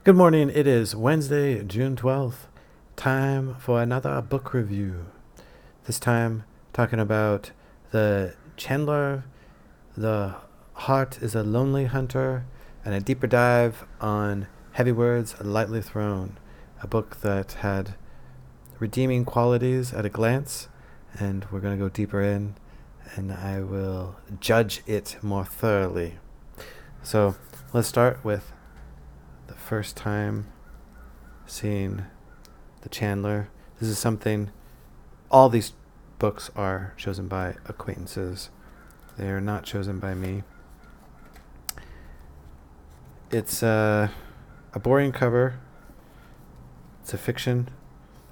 Good morning. It is Wednesday, June 12th. Time for another book review. This time, talking about the Chandelier, The Heart is a Lonely Hunter, and a deeper dive on Heavy Words Lightly Thrown, a book that had redeeming qualities at a glance, and we're going to go deeper in, and I will judge it more thoroughly. So, let's start with the first time seeing the Chandelier. This is something, all these books are chosen by acquaintances. They are not chosen by me. It's a boring cover. It's a fiction,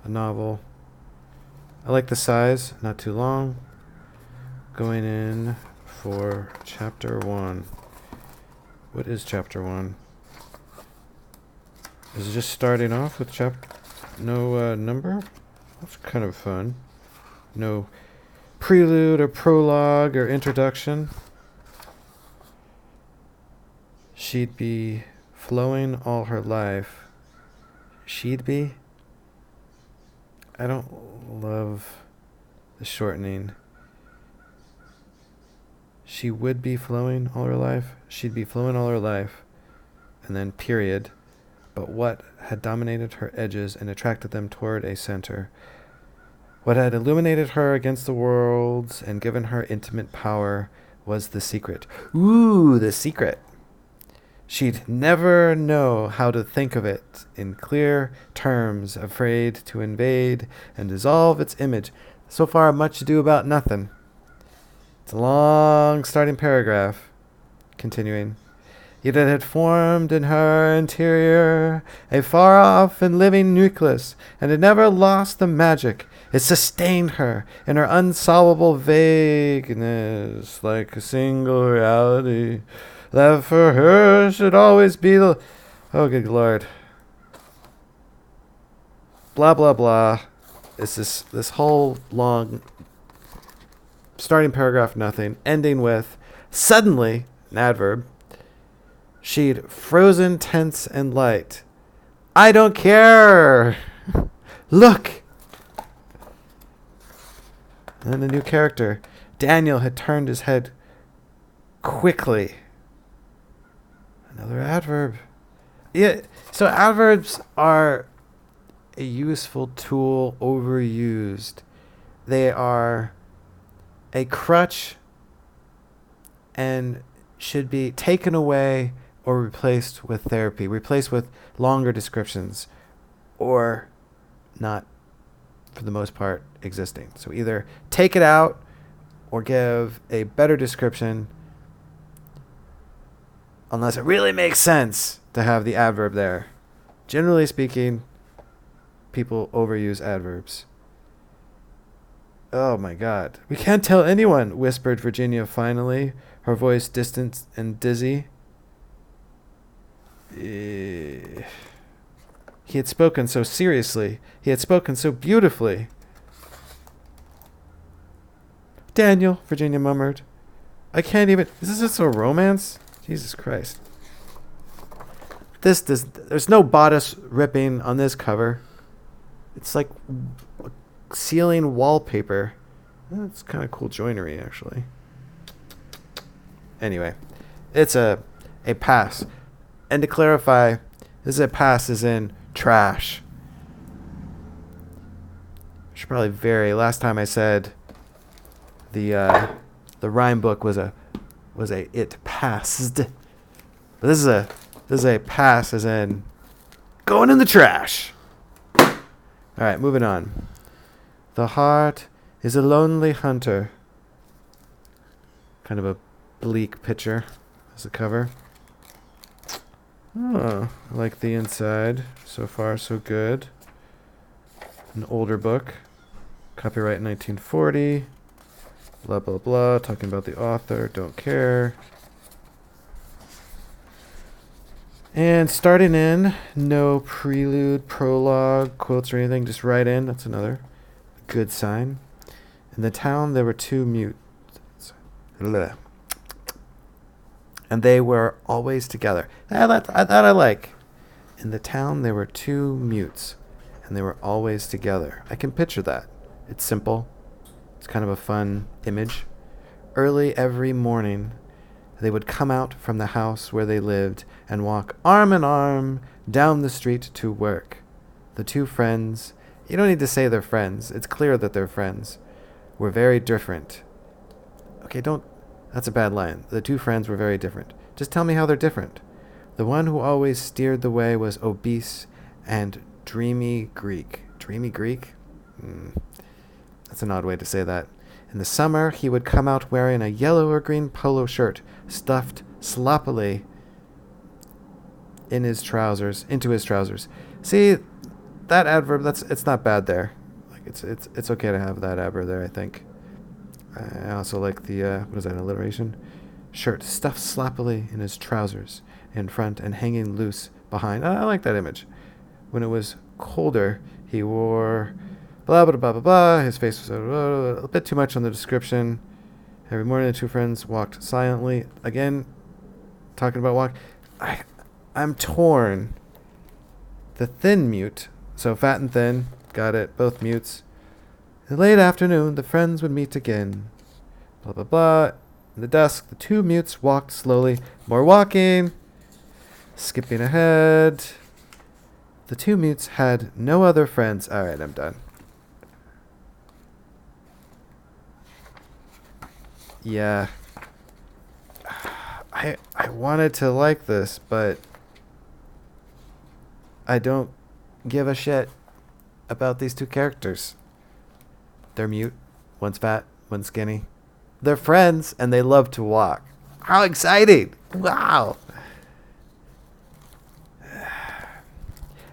a novel. I like the size, not too long. Going in for chapter 1. What is chapter 1? Is it just starting off with no number? That's kind of fun. No prelude or prologue or introduction. She'd be flowing all her life. She'd be? I don't love the shortening. She would be flowing all her life. She'd be flowing all her life. And then period. But what had dominated her edges and attracted them toward a center? What had illuminated her against the worlds and given her intimate power was the secret. Ooh, the secret. She'd never know how to think of it in clear terms, afraid to invade and dissolve its image. So far, much ado about nothing. It's a long starting paragraph. Continuing. Yet it had formed in her interior a far-off and living nucleus, and it never lost the magic. It sustained her in her unsolvable vagueness, like a single reality that for her should always be the... Oh, good Lord. Blah, blah, blah. It's this whole long starting paragraph, nothing, ending with, suddenly, an adverb, she'd frozen tense and light. I don't care. Look. And then the new character. Daniel had turned his head quickly. Another adverb. Yeah. So adverbs are a useful tool overused. They are a crutch and should be taken away or replaced with therapy, replaced with longer descriptions, or not, for the most part, existing. So either take it out or give a better description, unless it really makes sense to have the adverb there. Generally speaking, people overuse adverbs. Oh my God. We can't tell anyone, whispered Virginia finally, her voice distant and dizzy. He had spoken so seriously. He had spoken so beautifully. Daniel, Virginia murmured. I can't even... Is this a romance? Jesus Christ. There's no bodice ripping on this cover. It's like ceiling wallpaper. That's kind of cool joinery, actually. Anyway, it's a pass. And to clarify, this is a pass as in trash. I should probably vary. Last time I said the rhyme book was a it passed. But this is a pass as in going in the trash. All right, moving on. The heart is a lonely hunter. Kind of a bleak picture as a cover. Oh, I like the inside. So far, so good. An older book. Copyright 1940. Blah, blah, blah. Talking about the author. Don't care. And starting in, no prelude, prologue, quotes or anything. Just right in. That's another good sign. In the town, there were two mutes. And they were always together. That I like. In the town, there were two mutes, and they were always together. I can picture that. It's simple. It's kind of a fun image. Early every morning, they would come out from the house where they lived and walk arm in arm down the street to work. The two friends, you don't need to say they're friends, it's clear that they're friends, were very different. Okay, that's a bad line. The two friends were very different. Just tell me how they're different. The one who always steered the way was obese and dreamy Greek. Dreamy Greek? That's an odd way to say that. In the summer, he would come out wearing a yellow or green polo shirt stuffed sloppily into his trousers. See, that adverb, it's not bad there. Like it's okay to have that adverb there, I think. I also like the what is that, alliteration? Shirt stuffed sloppily in his trousers in front and hanging loose behind. I like that image. When it was colder, he wore blah, blah, blah, blah, blah. His face was a bit too much on the description. Every morning, the two friends walked silently. Again, talking about walk. I'm torn. The thin mute, so fat and thin, got it, both mutes. In the late afternoon, the friends would meet again. Blah, blah, blah. In the dusk, the two mutes walked slowly. More walking. Skipping ahead. The two mutes had no other friends. All right, I'm done. Yeah. I wanted to like this, but I don't give a shit about these two characters. They're mute. One's fat, one's skinny. They're friends, and they love to walk. How exciting! Wow!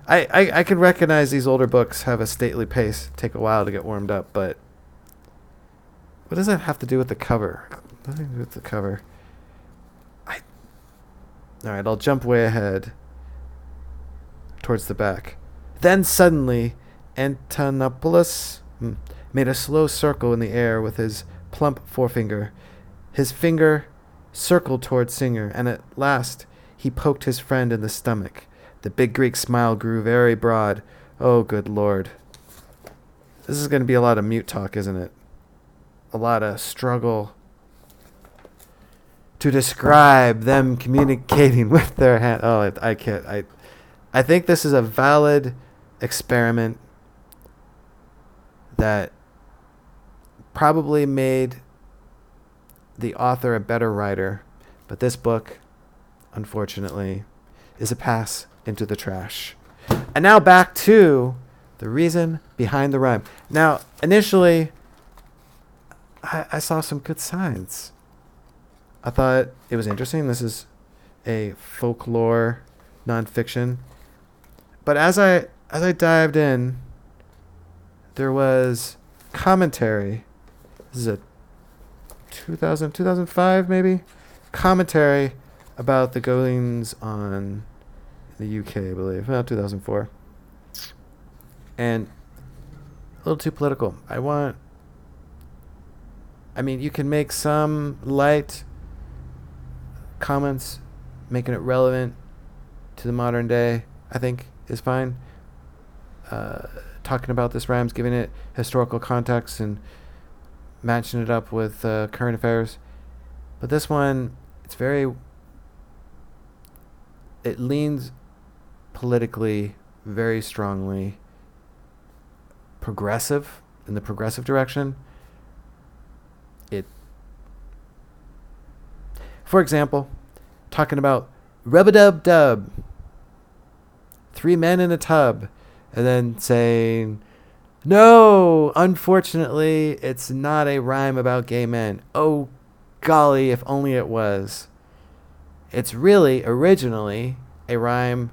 I can recognize these older books have a stately pace, take a while to get warmed up, but what does that have to do with the cover? Nothing to do with the cover. Alright, I'll jump way ahead towards the back. Then suddenly, Antonopoulos made a slow circle in the air with his plump forefinger. His finger circled towards Singer, and at last he poked his friend in the stomach. The big Greek smile grew very broad. Oh, good Lord. This is going to be a lot of mute talk, isn't it? A lot of struggle to describe them communicating with their hand. Oh, I can't. I think this is a valid experiment that probably made the author a better writer, but this book, unfortunately, is a pass into the trash. And now back to the reason behind the rhyme. Now, initially, I saw some good signs. I thought it was interesting. This is a folklore nonfiction. But as I dived in, there was commentary. This is a 2005 maybe? Commentary about the goings on in the UK, I believe. 2004. And a little too political. You can make some light comments, making it relevant to the modern day, I think is fine. Talking about this rhymes, giving it historical context and matching it up with current affairs. But this one, it leans politically very strongly progressive, in the progressive direction. For example, talking about rub-a-dub-dub, 3 men in a tub, and then saying, no, unfortunately, it's not a rhyme about gay men. Oh, golly, if only it was. It's really, originally, a rhyme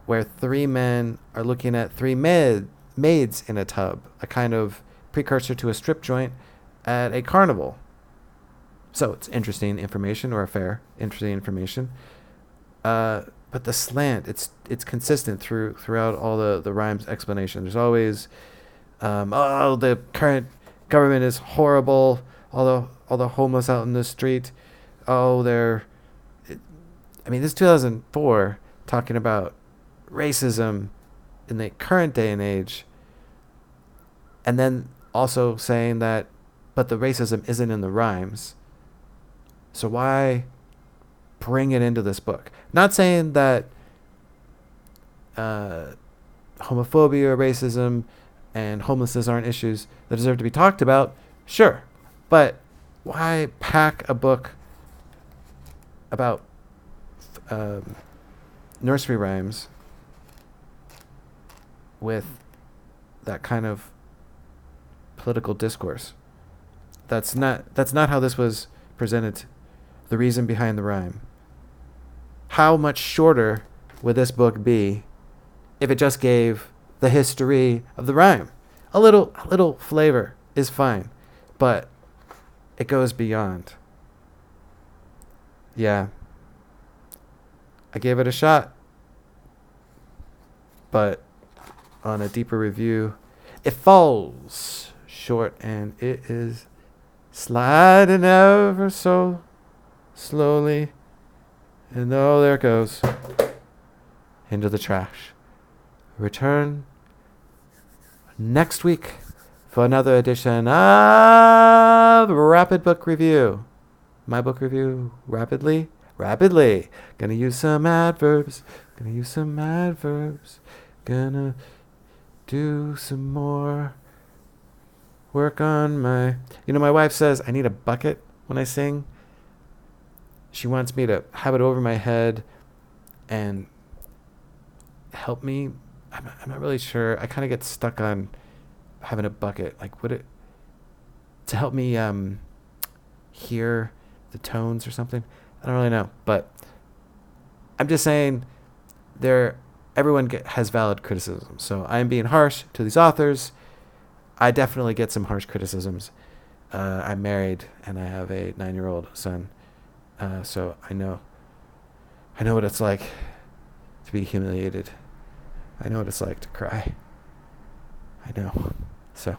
where 3 men are looking at 3 maids in a tub, a kind of precursor to a strip joint at a carnival. So it's interesting information, or interesting information. But the slant, it's consistent throughout all the rhymes explanation. There's always, the current government is horrible. All the homeless out in the street. This is 2004, talking about racism in the current day and age, and then also saying that, but the racism isn't in the rhymes. So why bring it into this book? Not saying that homophobia or racism and homelessness aren't issues that deserve to be talked about. Sure. But why pack a book about nursery rhymes with that kind of political discourse? That's not how this was presented. The reason behind the rhyme. How much shorter would this book be if it just gave the history of the rhyme? A little flavor is fine, but it goes beyond. Yeah. I gave it a shot, but on a deeper review, it falls short, and it is sliding ever so slowly. And oh, there it goes into the trash. Return next week for another edition of Rapid Book Review. My book review rapidly. Gonna use some adverbs. Gonna do some more work on my... my wife says I need a bucket when I sing. She wants me to have it over my head and help me. I'm not really sure. I kind of get stuck on having a bucket. Like, would it... to help me hear the tones or something? I don't really know. But I'm just saying everyone has valid criticism. So I'm being harsh to these authors. I definitely get some harsh criticisms. I'm married and I have a 9-year-old son. So I know what it's like to be humiliated. I know what it's like to cry. I know. So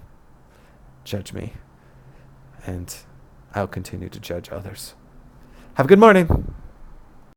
judge me, and I'll continue to judge others. Have a good morning.